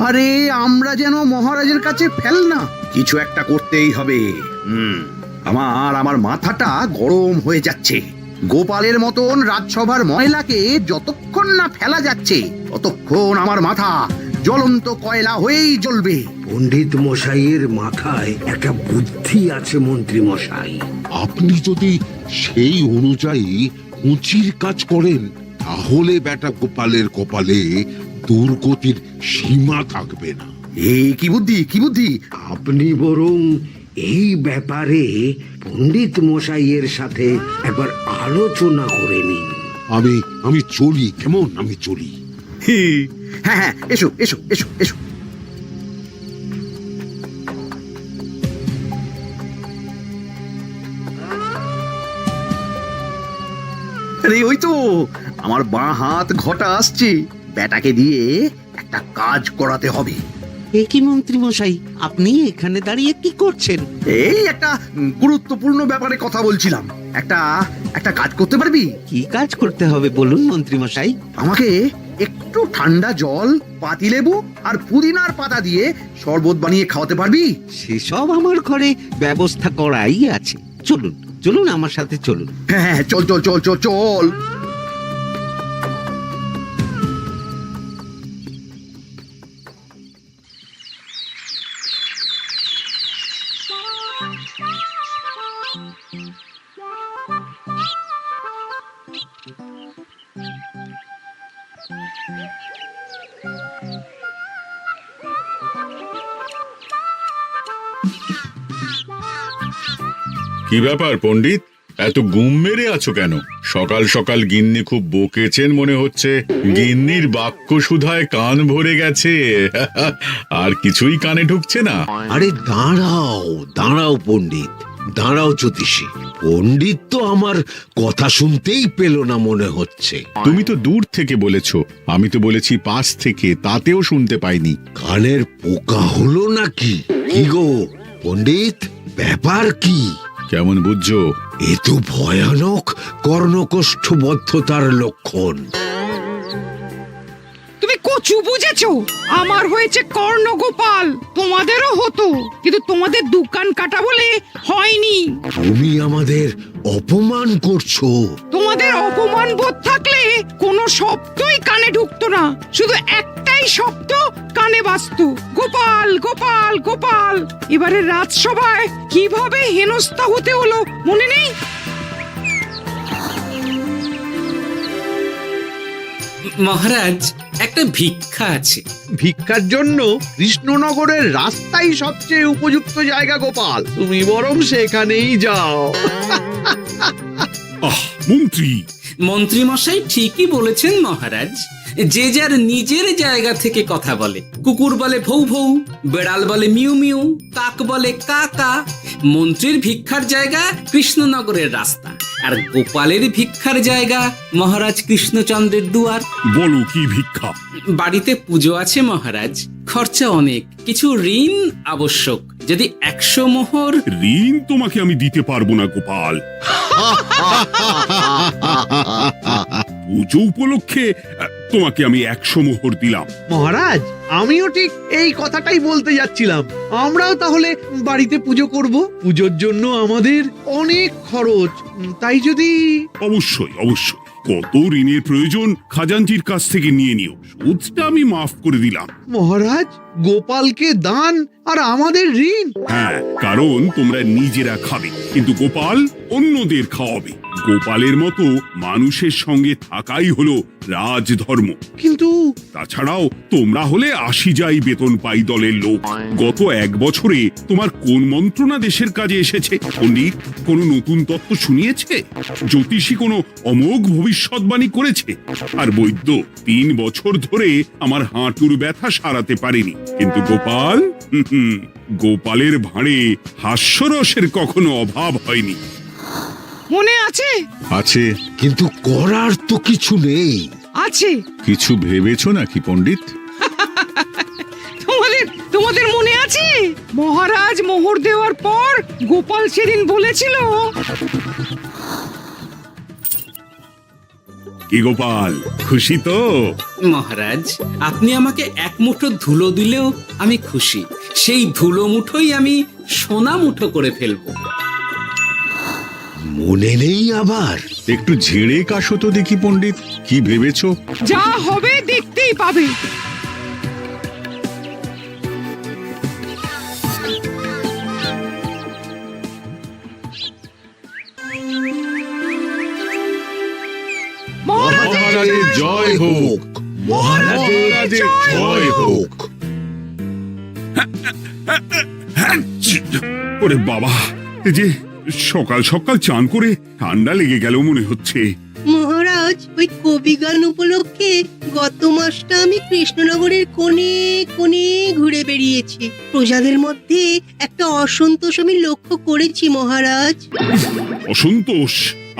আরে আমরা যেন মহারাজের কাছে ফেল না, কিছু একটা করতেই হবে। আমার মাথাটা গরম হয়ে যাচ্ছে। গোপালের মতন রাজসভার ময়লাকে যতক্ষণ না ফেলা যাচ্ছে ততক্ষণ আমার মাথা জ্বলন্ত কয়লা হয়েই জ্বলবে। পণ্ডিত মশাইয়ের মাথায় একটা বুদ্ধি আছে মন্ত্রী মশাই। আপনি যদি সেই অনুযায়ী উঁচির কাজ করেন তাহলে বেটা গোপালের কপালে দুর্গতির সীমা থাকবে না। এই কি বুদ্ধি, কি বুদ্ধি? আপনি বরং এই ব্যাপারে পণ্ডিত মশাইয়ের সাথে একবার আলোচনা করে নিন। আমি চলি, কেমন? আমি চলি। হ্যাঁ হ্যাঁ, এসো এসো এসো এসো। আরে ওই তো আমার বাঁ হাত ঘটা আসছে, বেটাকে দিয়ে একটা কাজ করাতে হবে। এ কি মন্ত্রী মশাই, আপনি এখানে দাঁড়িয়ে কি করছেন? এই একটা গুরুত্বপূর্ণ ব্যাপারে কথা বলছিলাম। একটা একটা কাজ করতে পারবি? কি কাজ করতে হবে বলুন মন্ত্রী মশাই। আমাকে একটু ঠান্ডা জল, পাতিলেবু আর পুদিনার পাতা দিয়ে শরবত বানিয়ে খাওয়াতে পারবি? সেসব আমার ঘরে ব্যবস্থা করাই আছে। চলুন চলুন, আমার সাথে চলুন। হ্যাঁ হ্যাঁ, চল চল চল চল চল। কি ব্যাপার পণ্ডিত, এত গুম মেরে আছো কেন? সকাল সকাল গিন্নি খুব বকেছেন মনে হচ্ছে। গিন্নির বাক্য সুধায় কান ভরে গেছে, আর কিছুই কানে ঢুকছে না। আরে দাঁড়াও দাঁড়াও পণ্ডিত, দাঁড়াও জ্যোতিষী। পণ্ডিত তো আমার কথা শুনতেই পেল না মনে হচ্ছে। তুমি তো দূর থেকে বলেছো, আমি তো বলেছি পাশ থেকে, তাতেও শুনতে পাইনি। কানের পোকা হলো নাকি? কি গো পণ্ডিত, ব্যাপার কি? কেমন বুঝছো? এ তো ভয়ানক কর্ণকোষ্ঠবদ্ধতার লক্ষণ। তুমি কচু বুঝেছো? আমার হয়েছে কর্ণগোপাল, তোমাদেরও হতো, কিন্তু তোমাদের দোকান কাটা বলে হয়নি। তুমি আমাদের অপমান করছো। তোমাদের অপমান বোধ থাকলে কোনো শব্দই কানে ঢুকতো না, শুধু একটাই শব্দ কানে বাজতো, গোপাল গোপাল গোপাল। এবারে রাজসভায় কিভাবে হেনস্থা হতে হলো মনে নেই? মহারাজ, একটা ভিক্ষা আছে। ভিক্ষার জন্য কৃষ্ণনগরের রাস্তাই সবচেয়ে উপযুক্ত জায়গা গোপাল, তুমি বরং সেখানেই যাও। মন্ত্রী, মন্ত্রী মশাই ঠিকই বলেছেন মহারাজ। যে যার নিজের জায়গা থেকে কথা বলে। কুকুর বলে ভৌ ভৌ, বেড়াল বলে মিউ মিউ, কাক বলে কা কা। মন্ত্রীর ভিক্ষার জায়গা কৃষ্ণনগরের রাস্তা, আর গোপালের ভিক্ষার জায়গা মহারাজ কৃষ্ণচন্দ্রের দুয়ার। বলো কি ভিক্ষা? বাড়িতে পুজো আছে মহারাজ, খরচা অনেক, কিছু ঋণ আবশ্যক। যদি 100 মোহর। ঋণ তোমাকে আমি দিতে পারবো না গোপাল। পুজো উপলক্ষে তোমাকে আমি 100 মোহর দিলাম। মহারাজ, আমিও ঠিক এই কথাটাই বলতে যাচ্ছিলাম। আমরাও তাহলে বাড়িতে পুজো করব। পুজোর জন্য আমাদের অনেক খরচ, তাই যদি। অবশ্যই অবশ্যই, কত ঋণের প্রয়োজন খাজাঞ্চির কাছ থেকে নিয়ে নিও, সুদটা আমি মাফ করে দিলাম। মহারাজ, গোপালকে দান আর আমাদের ঋণ? হ্যাঁ, কারণ তোমরা নিজেরা খাবে, কিন্তু গোপাল অন্যদের খাওয়াবে। গোপালের মতো মানুষের সঙ্গে থাকাই হলো রাজধর্ম। কিন্তু তাছাড়াও তোমরা হলে 80 যাই বেতন পাই দলের লোক। গত 1 বছরে তোমার কোন মন্ত্রণা দেশের কাজে এসেছে? পণ্ডিত কোনো নতুন তত্ত্ব শুনিয়েছে? জ্যোতিষী কোনো অমোঘ ভবিষ্যৎবাণী করেছে? আর বৈদ্য 3 বছর ধরে আমার হাঁটুর ব্যথা সারাতে পারেনি। কিন্তু গোপাল, গোপালের ভাঁড়ে হাস্যরসের কখনো অভাব হয়নি। মনে আছে? আছে। কিন্তু করার তো কিছু নেই। আছে। কিছু ভেবেছো নাকি পণ্ডিত? তোমাদের মনে আছে মহারাজ মোহর দেওয়ার পর গোপাল সেদিন বলেছিল কি গোপাল, খুশি তো? মহারাজ, আপনি আমাকে এক মুঠো ধুলো দিলেও আমি খুশি। সেই ধুলো মুঠোই আমি সোনা মুঠো করে ফেলবো। মনে নেই আবার? একটু ঝেড়ে কাশো তো দেখি পণ্ডিত, কি ভেবেছো? যা হবে দেখতেই পাবে। মহারাজের জয় হোক, মহারাজের জয় হোক। ওরে বাবা, এই যে সকাল সকাল চান করে ঠান্ডা লেগে গেল মনে হচ্ছে। মহারাজ, ওই কবি গান উপলক্ষে গত মাসটা আমি কৃষ্ণনগরের কোণে কোণে ঘুরে বেরিয়েছি। প্রজাদের মধ্যে একটা অসন্তোষ আমি লক্ষ্য করেছি মহারাজ। অসন্তোষ?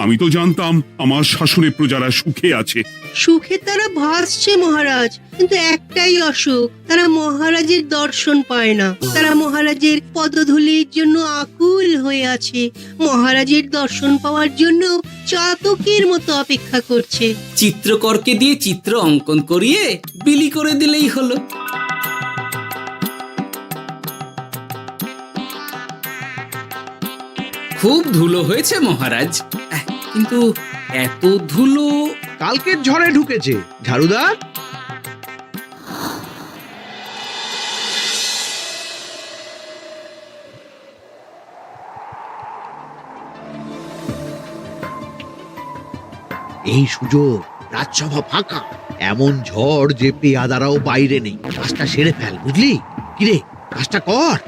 আমি তো জানতাম আমার শাসনে প্রজারা সুখে আছে। সুখে তারা ভাসছে মহারাজ, কিন্তু একটাই অসুখ, তারা মহারাজের দর্শন পায় না। তারা মহারাজের পদধূলির জন্য আকুল হয়ে আছে, মহারাজের দর্শন পাওয়ার জন্য চাতকের মতো অপেক্ষা করছে। চিত্রকরকে দিয়ে চিত্র অঙ্কন করিয়ে বিলি করে দিলেই হলো। খুব ধুলো হয়েছে মহারাজ, কিন্তু এত ধুলো। কালকের ঝড়ে ঢুকেছে। ঝাড়ুদার, এই সুযোগ, রাজসভা ফাঁকা, এমন ঝড় যে পেয়াদারাও বাইরে নেই। কাজটা সেরে ফেল, বুঝলি? কিরে, কাজটা কর।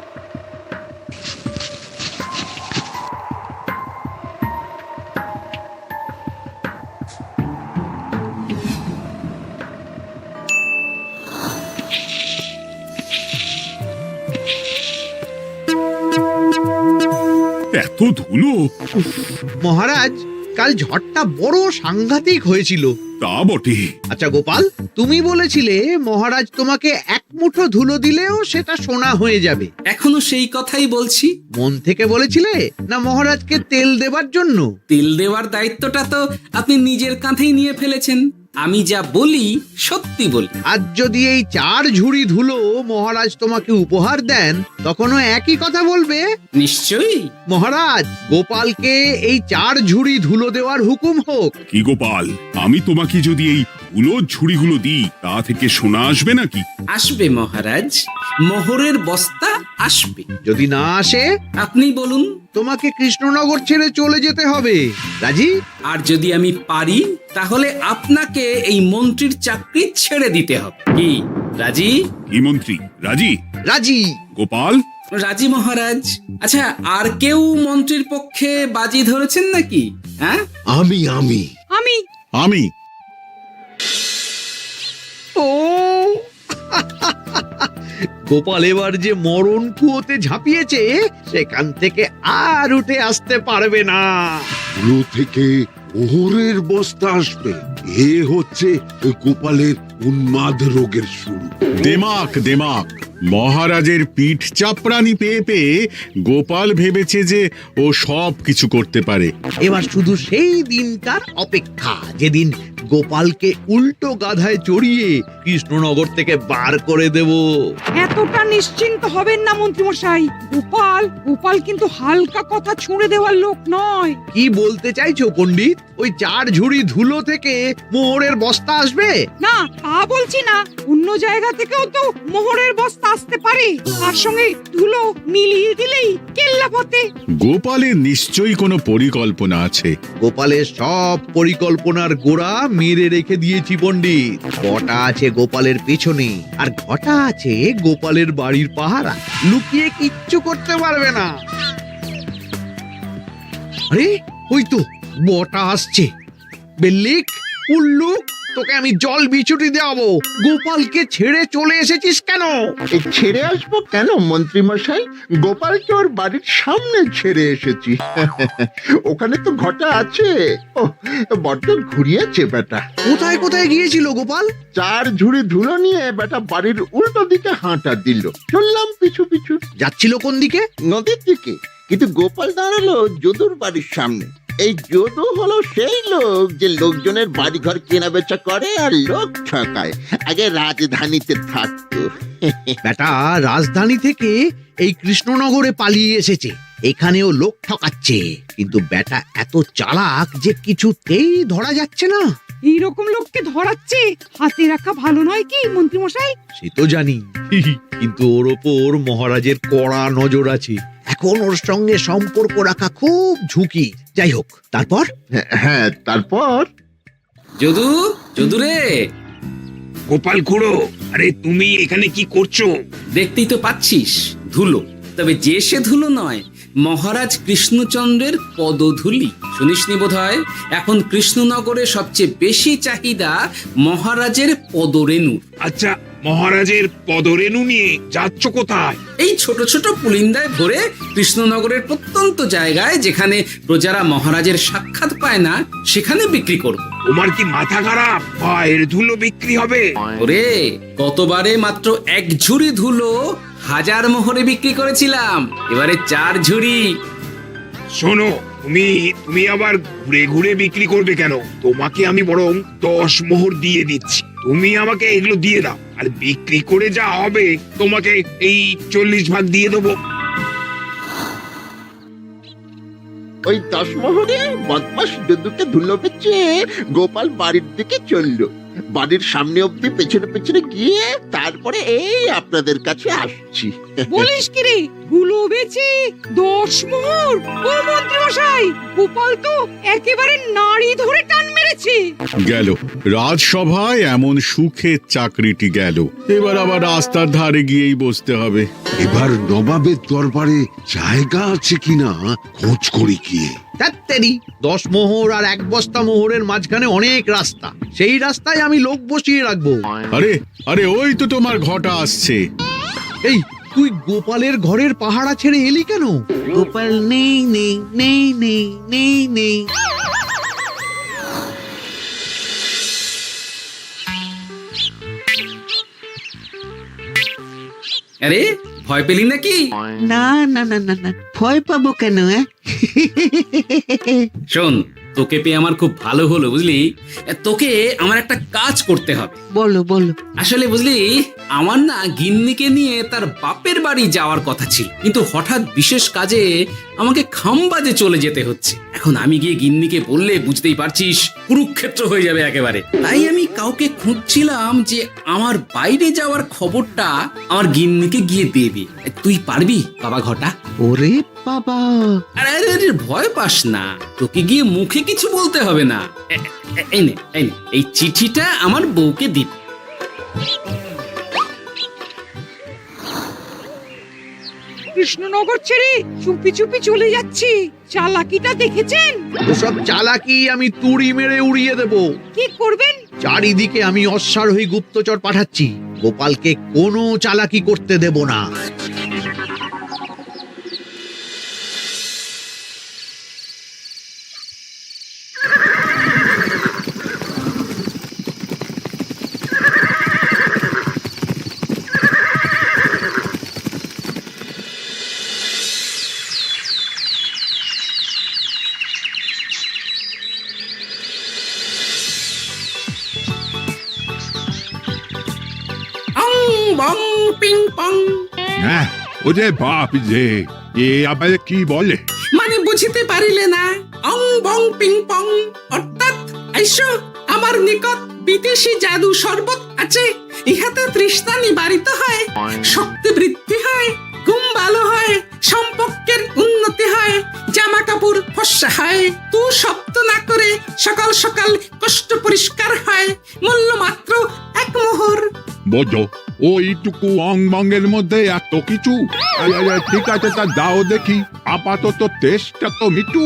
এত ধুলো! মহারাজ, কাল ঝড়টা বড় সাংঘাতিক হয়েছিল। তা বটে। আচ্ছা গোপাল, তুমি বলেছিলে মহারাজ তোমাকে এক মুঠো ধুলো দিলেও সেটা সোনা হয়ে যাবে। এখনো সেই কথাই বলছি। মন থেকে বলেছিলে না মহারাজকে তেল দেবার জন্য? তেল দেওয়ার দায়িত্বটা তো আপনি নিজের কাঁধেই নিয়ে ফেলেছেন। আমি যা বলি সত্যি বলি। আজ যদি এই 4 ঝুড়ি ধুলো মহারাজ তোমাকে উপহার দেন, তখনও একই কথা বলবে? নিশ্চয়ই। মহারাজ, গোপালকে এই 4 ঝুড়ি ধুলো দেওয়ার হুকুম হোক। কি গোপাল, আমি তোমাকে যদি এই ধুলোর ঝুড়িগুলো দিই, তা থেকে সোনা আসবে নাকি? আসবে মহারাজ, মোহরের বস্তা আসবে। যদি না আসে, আপনি বলুন। তোমাকে কৃষ্ণনগর ছেড়ে চলে যেতে হবে। রাজি? আর যদি আমি পারি, তাহলে আপনাকে এই মন্ত্রীর চাকরি ছেড়ে দিতে হবে। কি রাজি? কি মন্ত্রী, রাজি? রাজি। গোপাল? রাজি মহারাজ। আচ্ছা, আর কেউ মন্ত্রীর পক্ষে বাজি ধরেছেন নাকি? হ্যাঁ, আমি আমি আমি আমি ও গোপাল এবার যে মরণ কুয়োতে ঝাঁপিয়েছে, সেখান থেকে আর উঠে আসতে পারবে না। ধুলো থেকে মোহরের বস্তা আসবে, এ হচ্ছে গোপালের উন্মাদ রোগের শুরু। দেমাক দেমাক, মহারাজের পিঠ চাপড়ানি পেয়ে পেয়ে গোপাল ভেবেছে যে ও সব কিছু করতে পারে। এবার শুধু সেই দিনটার অপেক্ষা, যেদিন গোপালকে উল্টো গাধায় চড়িয়ে কৃষ্ণনগর থেকে বার করে দেব। এতটা নিশ্চিন্ত হবেন না মন্ত্রীমশাই। গোপাল কিন্তু হালকা কথা ছুঁড়ে দেওয়ার লোক নয়। কি বলতে চাইছো পণ্ডিত? ওই 4 ঝুড়ি ধুলো থেকে মোহরের বস্তা আসবে? না, তা বলছি না। অন্য জায়গা থেকেও তো মোহরের বস্তা আসতে পারে। তার সঙ্গে ধুলো মিলিয়ে দিলেই কেল্লা ফতে। গোপালের নিশ্চয়ই কোনো পরিকল্পনা আছে। গোপালের সব পরিকল্পনার গোড়া মেরে রেখে দিয়েছি পণ্ডিত। ঘটা আছে গোপালের পেছনে, আর ঘটা আছে গোপালের বাড়ির পাহারা। লুকিয়ে কিচ্ছু করতে পারবে না। আরে ওই তো বটা আসছে। বেল্লিক, উল্লুক, তোকে আমি জল বিছুটি দেওয়াবো। গোপালকে ছেড়ে চলে এসেছিস কেন? ছেড়ে আসবো কেন মন্ত্রী মশাই? গোপালকে ওর বাড়ির সামনে ছেড়ে এসেছি। ওখানে তো ঘটা আছে। ও বড্ড ঘুরিয়েছে বেটা। কোথায় কোথায় গিয়েছিল গোপাল? 4 ঝুড়ি ধুলো নিয়ে বেটা বাড়ির উল্টো দিকে হাঁটা দিল। চললাম পিছু পিছু। যাচ্ছিল কোন দিকে? নদীর দিকে, কিন্তু গোপাল দাঁড়ালো যদুর বাড়ির সামনে। এই যদু হলো সেই লোক যে লোকজনের বাড়িঘর কেনা বেচা করে আর লোক ঠকায়। আগে রাজধানীতে থাকতো। বেটা রাজধানী থেকে এই কৃষ্ণনগরে পালিয়ে এসেছে, এখানেও লোক ঠকাচ্ছে, কিন্তু বেটা এত চালাক যে কিছুতেই ধরা যাচ্ছে না। এইরকম লোককে ধরাচ্ছে হাতে রাখা ভালো নয় কি মন্ত্রী মশাই? সে তো জানি, কিন্তু ওর ওপর মহারাজের কড়া নজর আছে। এখন ওর সঙ্গে সম্পর্ক রাখা খুব ঝুঁকি। যাই হোক, তারপর হ্যাঁ, তারপর যদু, যদু রে, গোপাল খুড়ো, আরে তুমি এখানে কি করছো? দেখতেই তো পাচ্ছিস ধুলো, তবে যে সে ধুলো নয়, মহারাজ কৃষ্ণচন্দ্রের পদধূলি। শুনিসনি বোধহয় এখন কৃষ্ণনগরে সবচেয়ে বেশি চাহিদা মহারাজের পদরেণু। আচ্ছা, মহারাজের পদরেণু নিয়ে যাচ্ছ কোথায়? এই ছোট ছোট পুলিন্দায় ভরে কৃষ্ণনগরের প্রত্যন্ত জায়গায় যেখানে প্রজারা মহারাজের সাক্ষাৎ পায় না সেখানে বিক্রি করব। তোমার কি মাথা খারাপ? পায়ের ধুলো বিক্রি হবে? ওরে, গতবারে মাত্র 1 ঝুড়ি ধুলো 1000 মোহরে বিক্রি করেছিলাম, এবারে 4 ঝুড়ি। শোনো, তুমি আবার ঘুরে ঘুরে বিক্রি করবে কেন? তোমাকে আমি বরং 10 মোহর দিয়ে দিচ্ছি, তুমি আমাকে এগুলো দিয়ে দাও, আর বিক্রি করে যা হবে তোমাকে এই 40 ভাগ দিয়ে দেবো। ওই 10 মোহরে বদমাস যদুকে ধুলো বেচে গোপাল বাড়ির দিকে চললো। বাড়ির সামনে অব্দি পেছনে পেছনে গিয়ে তারপরে এই আপনাদের কাছে আসছি। বলিস কি রে, ধুলো বেচে 10 মোহর? ও মন্ত্রী মশাই, গোপাল তো একেবারে নাড়ি ধরে টান মেরেছে। গেল রাজসভায় এমন সুখের চাকরিটি গেল, এবার আবার রাস্তার ধারে গিয়েই বসতে হবে। এবার নবাবের দরবারে জায়গা আছে কিনা খোঁজ করি গিয়ে। তাত্তেরি 10 মোহর আর 1 বস্তা মোহরের মাঝখানে অনেক রাস্তা, সেই রাস্তায় আমি লোক বসিয়ে রাখবো। আরে আরে, ওই তো তোমার ঘটা আসছে। এই, তুই গোপালের ঘরের পাহারা ছেড়ে এলি কেন? গোপাল নেই নেই নেই নেই নেই নেই। আরে, ভয় পেলি নাকি? না না না না না, ভয় পাবো কেন? শোন, তোকে পেয়ে আমার খুব ভালো হলো বুঝলি। তোকে আমার একটা কাজ করতে হবে। বলো বলো। আসলে বুঝলি, আমার না গিন্নিকে নিয়ে তার বাপের বাড়ি যাওয়ার কথা ছিল, কিন্তু হঠাৎ বিশেষ কাজে আমাকে খামবাজে চলে যেতে হচ্ছে। এখন আমি গিয়ে গিন্নিকে বললে বুঝতেই পারছিস কুরুক্ষেত্র হয়ে যাবে একেবারে। তাই আমি কাউকে খুঁজছিলাম যে আমার বাইরে যাওয়ার খবরটা আমার গিন্নিকে গিয়ে দেবে। তুই পারবি বাবা ঘটা? ওরে বাবা, আরে আরে আরে, ভয় পাস না, তোকে গিয়ে মুখে কিছু বলতে হবে না। এই নে, এই চিঠিটা আমার বউকে দিবি। কৃষ্ণনগর ছেড়ে চুপি চুপি চলে যাচ্ছি, চালাকিটা দেখেছেন? ওসব চালাকি আমি তুড়ি মেরে উড়িয়ে দেব। কি করবেন? চারিদিকে আমি অশ্বারোহী গুপ্তচর পাঠাচ্ছি, গোপালকে কোনো চালাকি করতে দেব না। অং বং পিং পং। হ্যাঁ, ওরে বাপ রে, এ আবার কি বলে? মানে বুঝিতে পারিলে না? অং বং পিং পং অর্থাৎ আইসো আমার নিকট বিদেশি জাদু শরবত আছে, ইহাতে তৃষ্ণা নিবারিত হয়, শক্তি বৃদ্ধি হয়, ঘুম ভালো হয়, সম্পর্কের উন্নতি হয়, জামা কাপড় ফর্সা হয়, তু শব্দ না করে সকাল সকাল কষ্ট পরিষ্কার হয়, মূল্য মাত্র 1 মোহর। বোঝো, ওইটুকু অংবঙ্গের মধ্যে এত কিছু? ঠিক আছে, তা দাও দেখি। আপাতত টেস্টটা তো মিটু,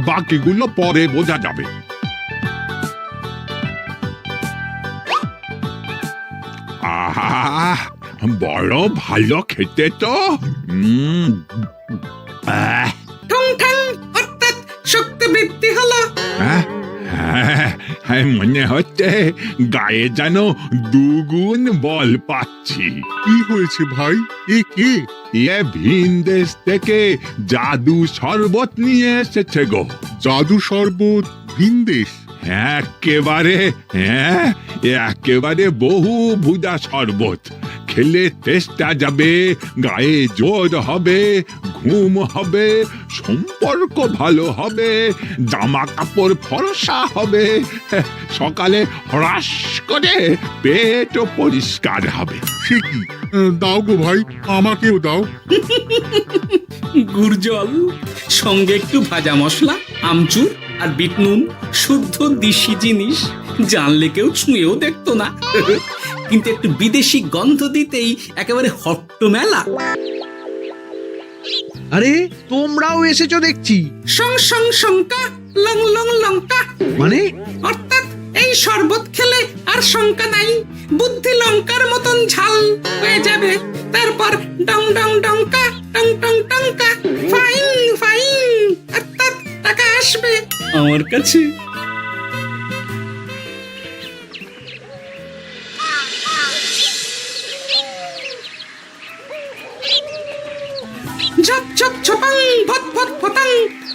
বাকিগুলো পরে বোঝা যাবে। আহা, বড় ভালো খেতে তো। ঠং ঠং অর্থাৎ শক্তি বৃদ্ধি হলো। হ্যাঁ, মনে হচ্ছে গায়ে যেন 2 গুণ বল পাচ্ছি। কি হয়েছে ভাই? এ কে? এ ভিন দেশ থেকে জাদু শরবত নিয়ে এসেছে গো। জাদু শরবত ভিনদেশ। একেবারে, হ্যাঁ, একেবারে বহু ভুজা শরবত। খেলে তেষ্টা যাবে, গায়ে জোর হবে, ঘুম হবে, সম্পর্ক ভালো হবে, জামা কাপড় ফর্সা হবে, সকালে হ্রাস করে পেটও পরিষ্কার হবে। সে কি, দাও গো ভাই, আমাকেও দাও। গুড় জল, সঙ্গে একটু ভাজা মশলা, আমচুর আর বিট নুন, শুদ্ধ দেশি জিনিস, জানলে কেউ ছুঁয়েও দেখতো না। কিন্তু একটু বিদেশি গন্ধ দিতেই একেবারে হট্ট মেলা। আরে তোমরাও এসেছো দেখছি। সং সং শঙ্কা, লং লং লঙ্কা। মানে অর্থাৎ এই শরবত খেলে আর শঙ্কা নাই, বুদ্ধি লঙ্কার মতন ঝাল হয়ে যাবে। তারপর ডং ডং ডঙ্কা, টং টং টঙ্কা, ফাইন ফাইন, অর্থাৎ টাকা আসবে আমার কাছে। ঝপ ঝপ ছপাং, ফট ফট ফটাং,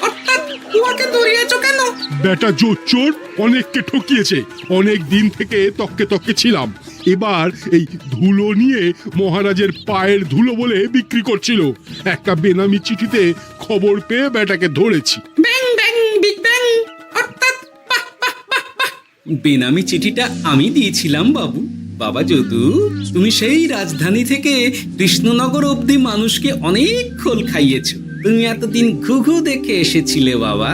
অর্থাৎ উহাকে দৌড়িয়েছ কেন? বেটা চোর অনেককে ঠকিয়েছে। অনেক দিন থেকে তককে তককে ছিলাম। এবার এই ধুলো নিয়ে মহারাজের পায়ের ধুলো বলে বিক্রি করছিল। একটা বেনামি চিঠিতে খবর পেয়ে বেটাকে ধরেছি। ব্যাং ব্যাং বিগ ব্যাং, অর্থাৎ বাহ বাহ বাহ বাহ। বেনামি চিঠিটা আমি দিয়েছিলাম বাবু। বাবা যদু, তুমি সেই রাজধানী থেকে কৃষ্ণনগর অবধি মানুষকে অনেক খোল খাইয়েছো। তুমি এতদিন ঘুঘু দেখে এসেছিলে বাবা।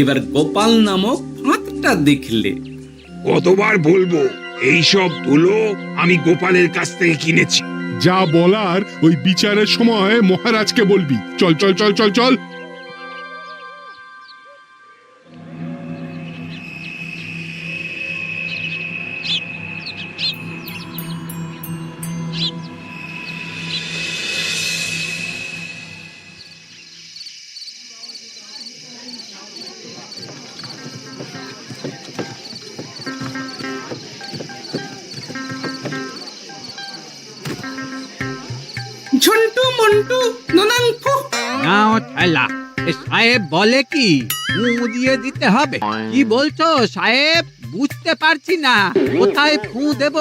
এবার গোপাল নামক ফাঁদটা দেখলে। কতবার বলবো, এইসব ধুলো আমি গোপালের কাছ থেকে কিনেছি। যা বলার ওই বিচারের সময় মহারাজকে বলবি। চল চল চল চল চল। ঝন্টু মন্টু ননাং ফু। নাও ঠেলা। এ সাহেব বলে কি ফু দিয়ে দিতে হবে? কি বলছো সাহেব? বুঝতে পারছি না, কোথায় ফু দেব?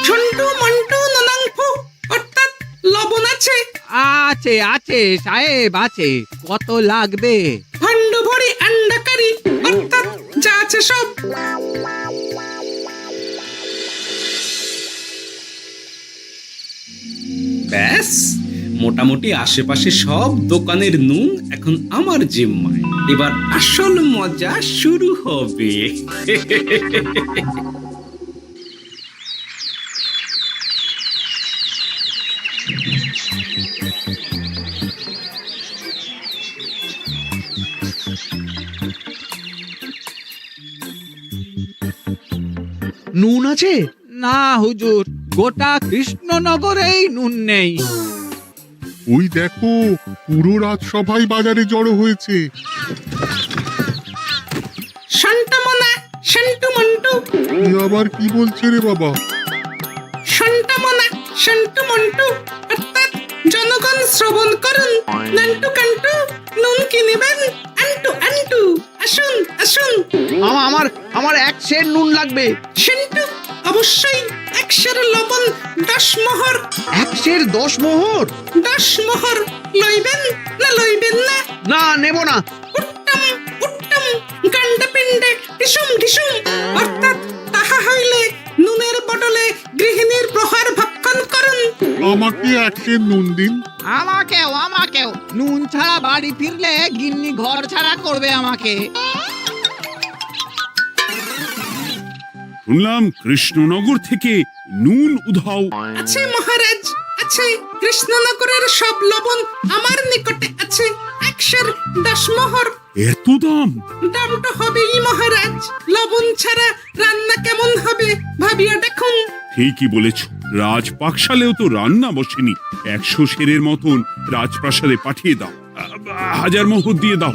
ঝন্টু মন্টু ননাং ফু, অর্থাৎ লবণ আছে? আছে আছে সাহেব আছে। কত লাগবে? ভান্ড ভরি আন্ডাকারি, অর্থাৎ যা আছে সব। ব্যাস, মোটামুটি আশেপাশে সব দোকানের নুন এখন আমার জিম্মায়। এবার আসল মজা শুরু হবে। নুন আছে? না হুজুর, গোটা কৃষ্ণনগরেই নুন নেই। ওই দেখো, পুরো রাজসভাই বাজারে জড়ো হয়েছে। শান্তামনা, শান্টু মন্টু, এ আবার কি বলছে রে বাবা? শান্তামনা, শান্টু মন্টু, অর্থাৎ জনগণ শ্রবণ করুন। নান্টু কান্টু, নুন কিনিবেন, আন্টু আন্টু, আসুন আসুন। আমার আমার এক সের নুন লাগবে। শান্টু, অবশ্যই 1 সের লবণ 10 মোহর। 1 সের 10 মোহর? 10 মোহর লইবেন না লইবেন না? না, নেব না। উত্তম উত্তম, গান্ডা পিণ্ডে ঢিসুম ঢিসুম, অর্থাৎ তাহা হইলে নুনের বদলে গৃহিণীর প্রহার ভক্ষণ করুন। আমাকে 1 সের নুন দিন। আমাকেও আমাকেও। নুন ছাড়া বাড়ি ফিরলে গিন্নি ঘর ছাড়া করবে আমাকে। শুনলাম কৃষ্ণনগর থেকে নুন উধাও। আছে মহারাজ, আছে। কৃষ্ণনগরের সব লবণ আমার নিকটে আছে। 1 সের 10 মোহর। এত দাম? দাম তো হবেই মহারাজ। লবণ ছাড়া রান্না কেমন হবে ভাবিয়া দেখুন। ঠিকই বলেছ, রাজপাকশালেও তো রান্না বসেনি। 100 সেরের মতন রাজপ্রাসাদে পাঠিয়ে দাও। 1000 মোহর দিয়ে দাও।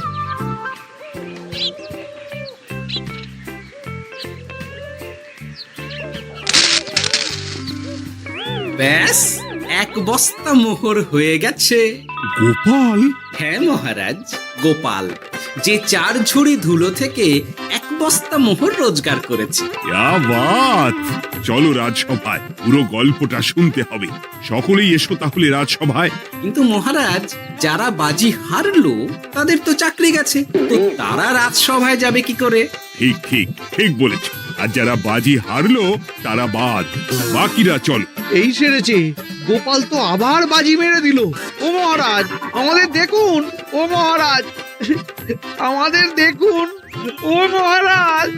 ব্যাস, 1 বস্তা মোহর হয়ে গেছে। গোপাল? হ্যাঁ মহারাজ, গোপাল। যে 4 ঝুড়ি ধুলো থেকে 1 বস্তা মোহর রোজগার করেছে। ইয়া বাত! চলো রাজসভায়, পুরো গল্পটা শুনতে হবে। সকলেই এসো তাহলে রাজসভায়। কিন্তু মহারাজ, যারা বাজি হারলো তাদের তো চাকরি গেছে, তো তারা রাজসভায় যাবে কি করে? ঠিক ঠিক ঠিক বলেছ। আর যারা বাজি হারলো তারা বাদ, বাকিরা চল। এই সেরেছে, গোপাল তো আবার বাজি মেরে দিল। ও মহারাজ, আমাদের দেখুন। ও মহারাজ, আমাদের দেখুন। ও মহারাজ।